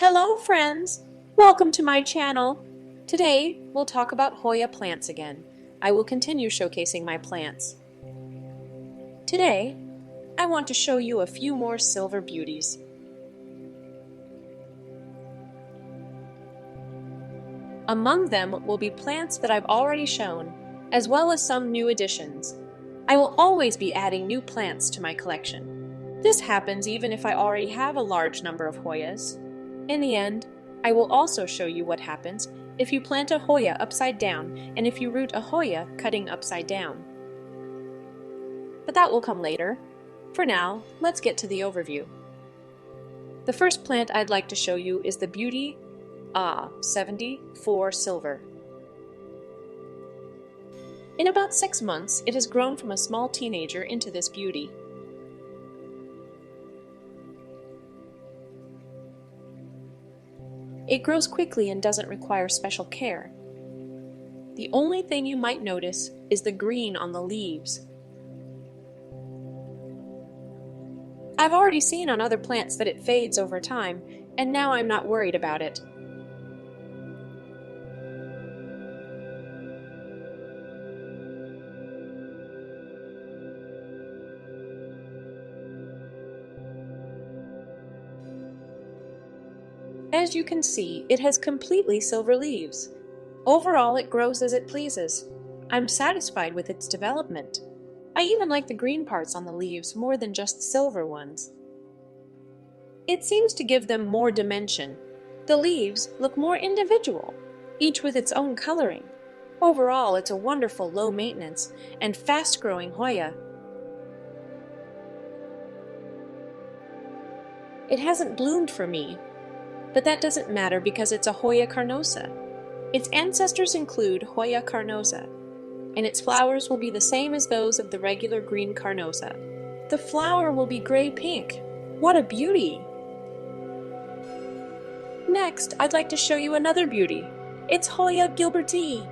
Hello friends! Welcome to my channel. Today we'll talk about Hoya plants again. I will continue showcasing my plants. Today I want to show you a few more silver beauties. Among them will be plants that I've already shown, as well as some new additions. I will always be adding new plants to my collection. This happens even if I already have a large number of Hoyas. In the end, I will also show you what happens if you plant a Hoya upside down and if you root a Hoya cutting upside down. But that will come later. For now, let's get to the overview. The first plant I'd like to show you is the Beauty 74 Silver. In about 6 months, it has grown from a small teenager into this beauty. It grows quickly and doesn't require special care. The only thing you might notice is the green on the leaves. I've already seen on other plants that it fades over time, and now I'm not worried about it. As you can see, it has completely silver leaves. Overall, it grows as it pleases. I'm satisfied with its development. I even like the green parts on the leaves more than just silver ones. It seems to give them more dimension. The leaves look more individual, each with its own coloring. Overall, it's a wonderful low maintenance and fast-growing Hoya. It hasn't bloomed for me, but that doesn't matter because it's a Hoya carnosa. Its ancestors include Hoya carnosa, and its flowers will be the same as those of the regular green carnosa. The flower will be gray-pink. What a beauty! Next, I'd like to show you another beauty. It's Hoya gilbertii.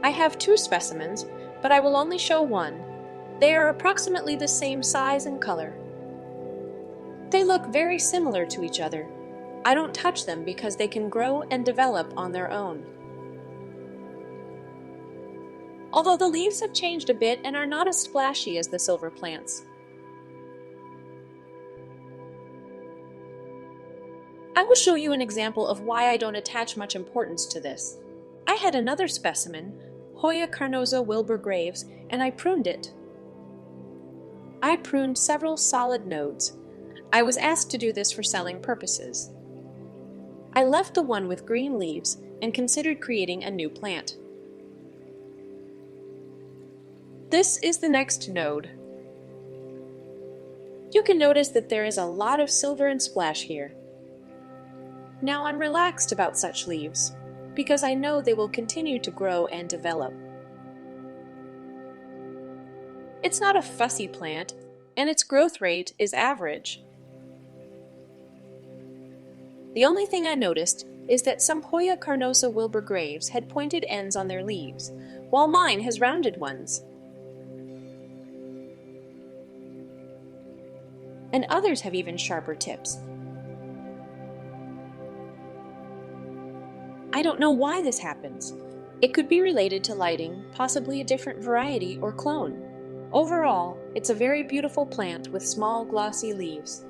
I have 2 specimens, but I will only show one. They are approximately the same size and color. They look very similar to each other. I don't touch them because they can grow and develop on their own. Although the leaves have changed a bit and are not as splashy as the silver plants. I will show you an example of why I don't attach much importance to this. I had another specimen, Hoya carnosa Wilbur Graves, and I pruned it. I pruned several solid nodes. I was asked to do this for selling purposes. I left the one with green leaves and considered creating a new plant. This is the next node. You can notice that there is a lot of silver and splash here. Now I'm relaxed about such leaves, because I know they will continue to grow and develop. It's not a fussy plant, and its growth rate is average. The only thing I noticed is that some Hoya carnosa Wilbur Graves had pointed ends on their leaves, while mine has rounded ones. And others have even sharper tips. I don't know why this happens. It could be related to lighting, possibly a different variety or clone. Overall, it's a very beautiful plant with small glossy leaves.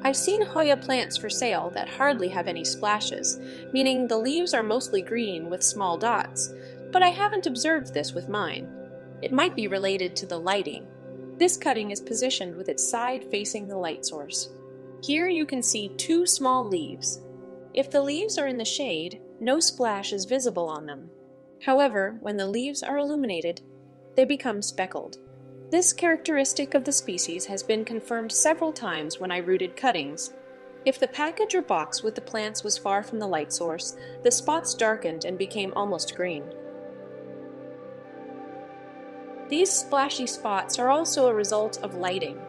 I've seen Hoya plants for sale that hardly have any splashes, meaning the leaves are mostly green with small dots, but I haven't observed this with mine. It might be related to the lighting. This cutting is positioned with its side facing the light source. Here you can see two small leaves. If the leaves are in the shade, no splash is visible on them. However, when the leaves are illuminated, they become speckled. This characteristic of the species has been confirmed several times when I rooted cuttings. If the package or box with the plants was far from the light source, the spots darkened and became almost green. These splashy spots are also a result of lighting.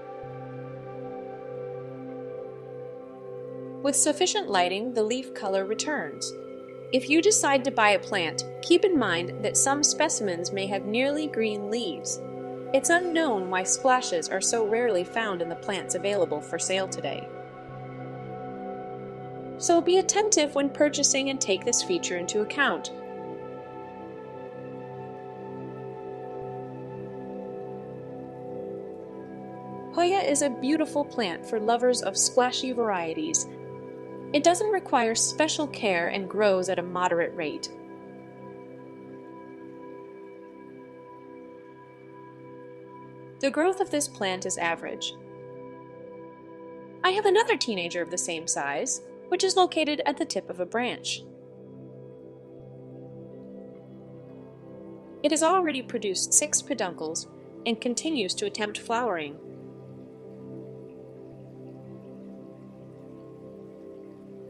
With sufficient lighting, the leaf color returns. If you decide to buy a plant, keep in mind that some specimens may have nearly green leaves. It's unknown why splashes are so rarely found in the plants available for sale today. So be attentive when purchasing and take this feature into account. Hoya is a beautiful plant for lovers of splashy varieties. It doesn't require special care and grows at a moderate rate. The growth of this plant is average. I have another teenager of the same size, which is located at the tip of a branch. It has already produced 6 peduncles and continues to attempt flowering.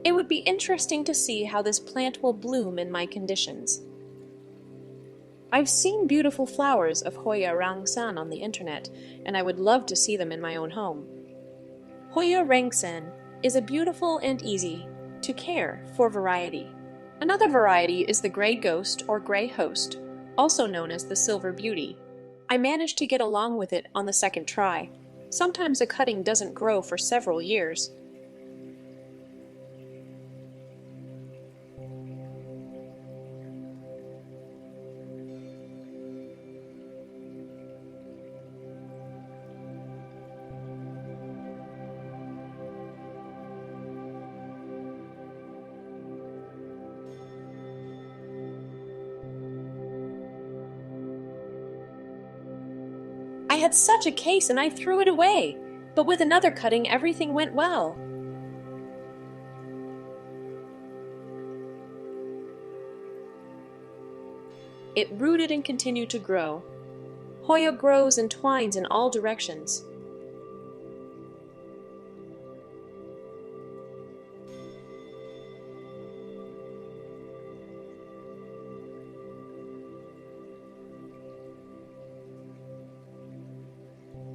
It would be interesting to see how this plant will bloom in my conditions. I've seen beautiful flowers of Hoya Rangsan on the internet, and I would love to see them in my own home. Hoya Rangsan is a beautiful and easy to care for variety. Another variety is the Gray Ghost or Gray Host, also known as the Silver Beauty. I managed to get along with it on the second try. Sometimes a cutting doesn't grow for several years. I had such a case and I threw it away, but with another cutting everything went well. It rooted and continued to grow. Hoya grows and twines in all directions.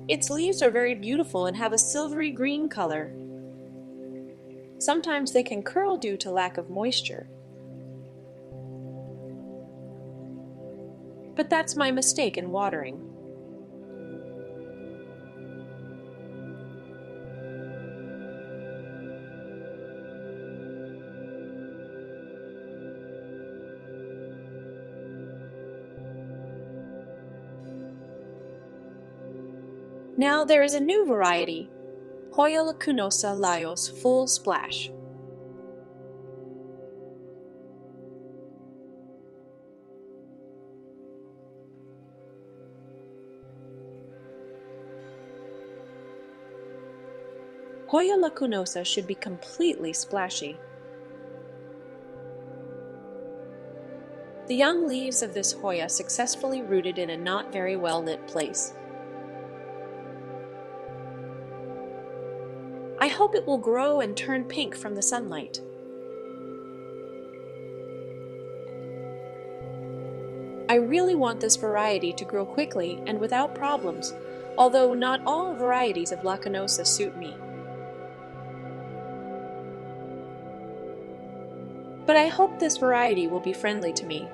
Its leaves are very beautiful and have a silvery green color. Sometimes they can curl due to lack of moisture. But that's my mistake in watering. Now there is a new variety, Hoya lacunosa Laios Full Splash. Hoya lacunosa should be completely splashy. The young leaves of this Hoya successfully rooted in a not very well lit place. I hope it will grow and turn pink from the sunlight. I really want this variety to grow quickly and without problems, although not all varieties of lacunosa suit me. But I hope this variety will be friendly to me.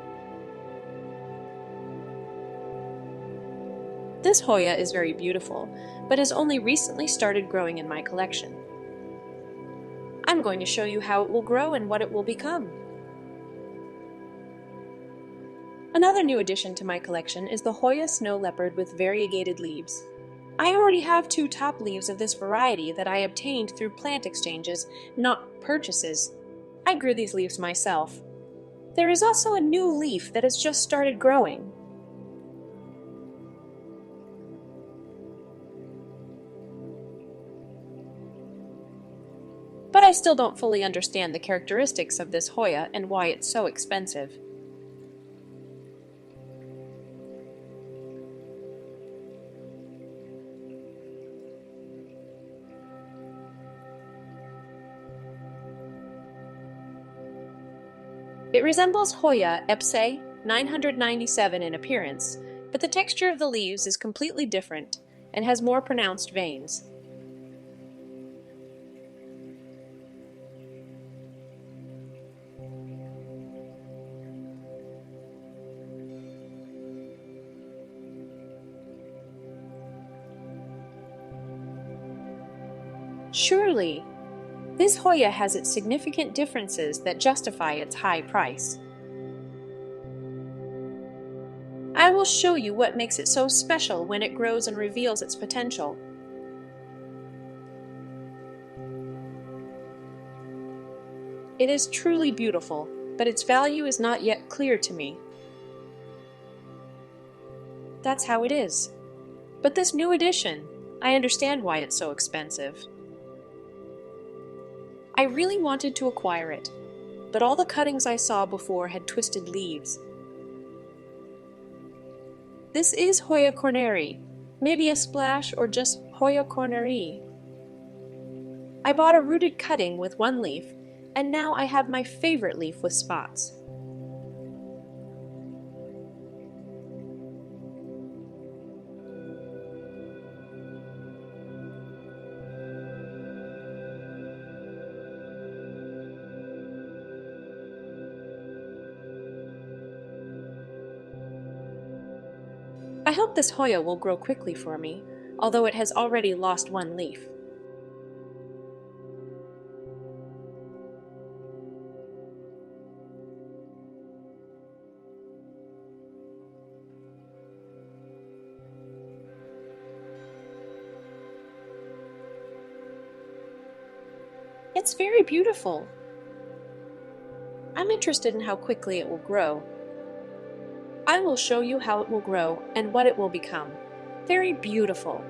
This Hoya is very beautiful, but has only recently started growing in my collection. I'm going to show you how it will grow and what it will become. Another new addition to my collection is the Hoya Snow Leopard with variegated leaves. I already have 2 top leaves of this variety that I obtained through plant exchanges, not purchases. I grew these leaves myself. There is also a new leaf that has just started growing. I still don't fully understand the characteristics of this Hoya and why it's so expensive. It resembles Hoya Epse 997 in appearance, but the texture of the leaves is completely different and has more pronounced veins. Surely, this Hoya has its significant differences that justify its high price. I will show you what makes it so special when it grows and reveals its potential. It is truly beautiful, but its value is not yet clear to me. That's how it is. But this new edition, I understand why it's so expensive. I really wanted to acquire it, but all the cuttings I saw before had twisted leaves. This is Hoya corneri, maybe a splash or just Hoya corneri. I bought a rooted cutting with one leaf, and now I have my favorite leaf with spots. I hope this Hoya will grow quickly for me, although it has already lost one leaf. It's very beautiful. I'm interested in how quickly it will grow. I will show you how it will grow and what it will become. Very beautiful.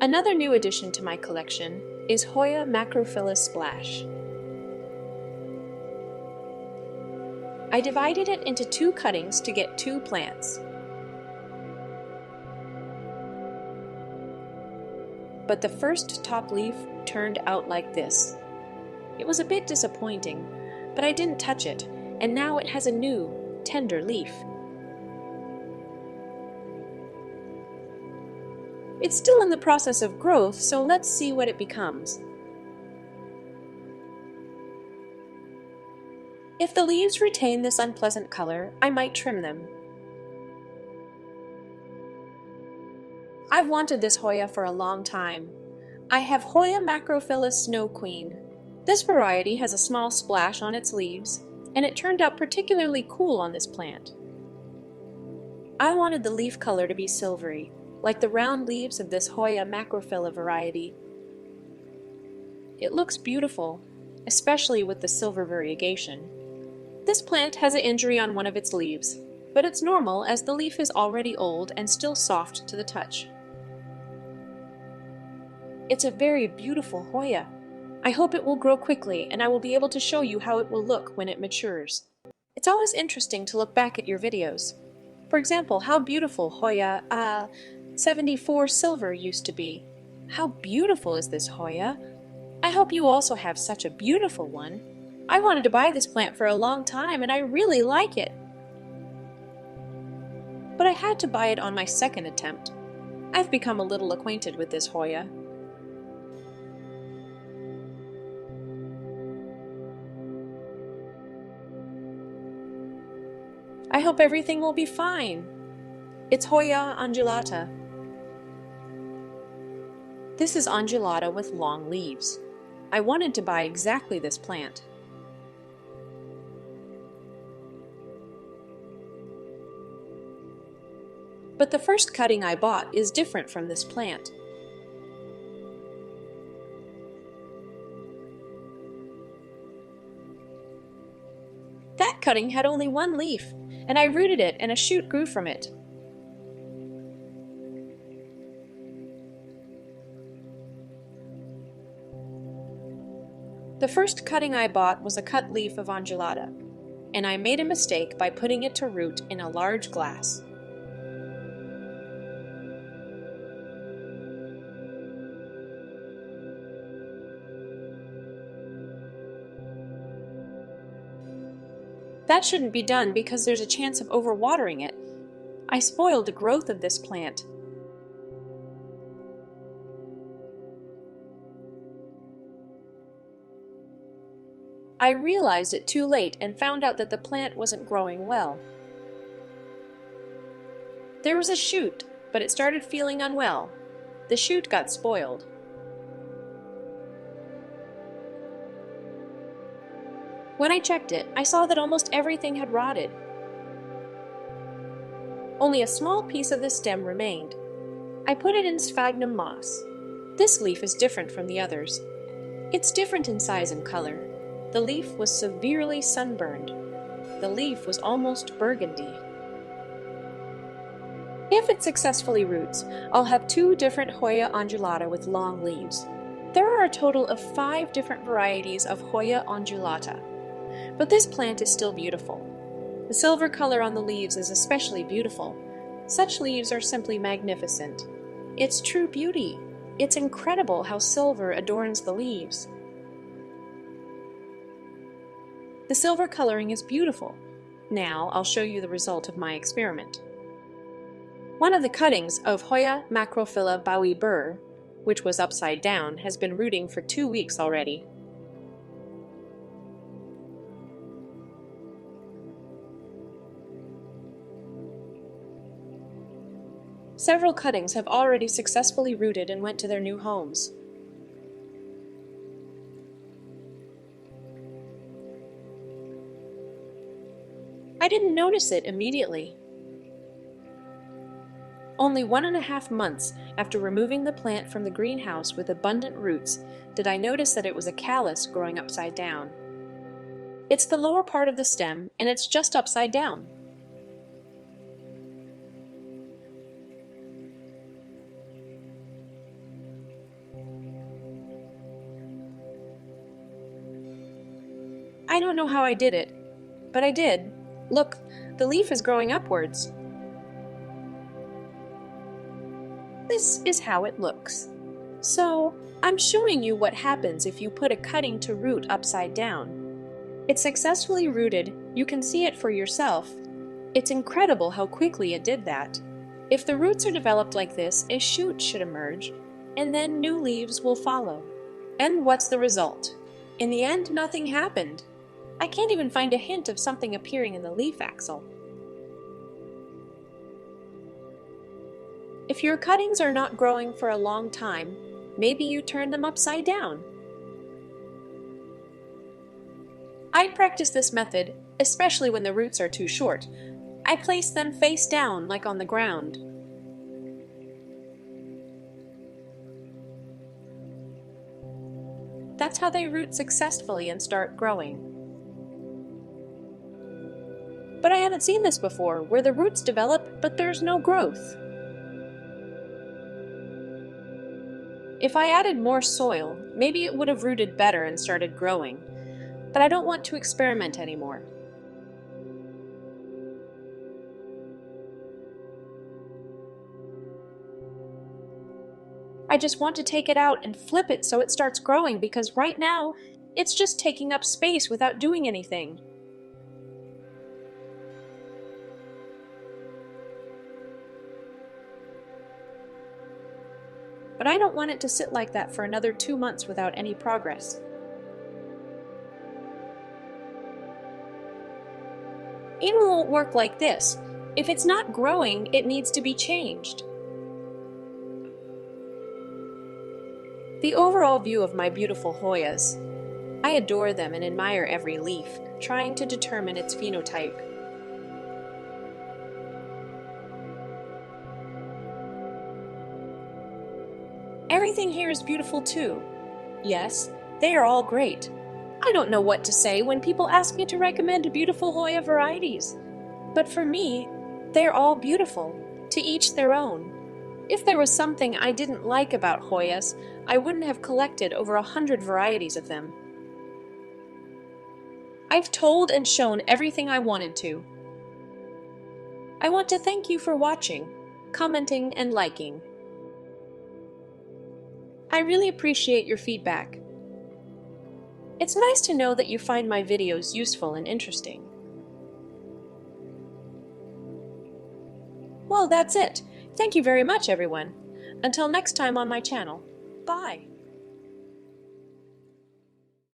Another new addition to my collection is Hoya macrophylla splash. I divided it into 2 cuttings to get 2 plants. But the first top leaf turned out like this. It was a bit disappointing, but I didn't touch it, and now it has a new, tender leaf. It's still in the process of growth, so let's see what it becomes. If the leaves retain this unpleasant color, I might trim them. I've wanted this Hoya for a long time. I have Hoya macrophylla Snow Queen. This variety has a small splash on its leaves, and it turned out particularly cool on this plant. I wanted the leaf color to be silvery, like the round leaves of this Hoya macrophylla variety. It looks beautiful, especially with the silver variegation. This plant has an injury on one of its leaves, but it's normal as the leaf is already old and still soft to the touch. It's a very beautiful Hoya. I hope it will grow quickly, and I will be able to show you how it will look when it matures. It's always interesting to look back at your videos. For example, how beautiful Hoya 74 Silver used to be. How beautiful is this Hoya? I hope you also have such a beautiful one. I wanted to buy this plant for a long time, and I really like it. But I had to buy it on my second attempt. I've become a little acquainted with this Hoya. I hope everything will be fine. It's Hoya undulata. This is undulata with long leaves. I wanted to buy exactly this plant. But the first cutting I bought is different from this plant. That cutting had only one leaf, and I rooted it and a shoot grew from it. The first cutting I bought was a cut leaf of Undulata, and I made a mistake by putting it to root in a large glass. That shouldn't be done because there's a chance of overwatering it. I spoiled the growth of this plant. I realized it too late and found out that the plant wasn't growing well. There was a shoot, but it started feeling unwell. The shoot got spoiled. When I checked it, I saw that almost everything had rotted. Only a small piece of the stem remained. I put it in sphagnum moss. This leaf is different from the others. It's different in size and color. The leaf was severely sunburned. The leaf was almost burgundy. If it successfully roots, I'll have 2 different Hoya undulata with long leaves. There are a total of 5 different varieties of Hoya undulata. But this plant is still beautiful. The silver color on the leaves is especially beautiful. Such leaves are simply magnificent. It's true beauty. It's incredible how silver adorns the leaves. The silver coloring is beautiful. Now I'll show you the result of my experiment. One of the cuttings of Hoya macrophylla Bowie burr, which was upside down, has been rooting for 2 weeks already. Several cuttings have already successfully rooted and went to their new homes. I didn't notice it immediately. Only 1.5 months after removing the plant from the greenhouse with abundant roots did I notice that it was a callus growing upside down. It's the lower part of the stem, and it's just upside down. I don't know how I did it, but I did. Look, the leaf is growing upwards. This is how it looks. So, I'm showing you what happens if you put a cutting to root upside down. It successfully rooted. You can see it for yourself. It's incredible how quickly it did that. If the roots are developed like this, a shoot should emerge, and then new leaves will follow. And what's the result? In the end, nothing happened. I can't even find a hint of something appearing in the leaf axil. If your cuttings are not growing for a long time, maybe you turn them upside down. I practice this method, especially when the roots are too short. I place them face down, like on the ground. That's how they root successfully and start growing. But I haven't seen this before, where the roots develop, but there's no growth. If I added more soil, maybe it would have rooted better and started growing. But I don't want to experiment anymore. I just want to take it out and flip it so it starts growing, because right now, it's just taking up space without doing anything. But I don't want it to sit like that for another 2 months without any progress. It won't work like this. If it's not growing, it needs to be changed. The overall view of my beautiful Hoyas. I adore them and admire every leaf, trying to determine its phenotype. Everything here is beautiful too. Yes, they are all great. I don't know what to say when people ask me to recommend beautiful Hoya varieties. But for me, they're all beautiful, to each their own. If there was something I didn't like about Hoyas, I wouldn't have collected over 100 varieties of them. I've told and shown everything I wanted to. I want to thank you for watching, commenting, and liking. I really appreciate your feedback. It's nice to know that you find my videos useful and interesting. Well, that's it. Thank you very much, everyone. Until next time on my channel. Bye.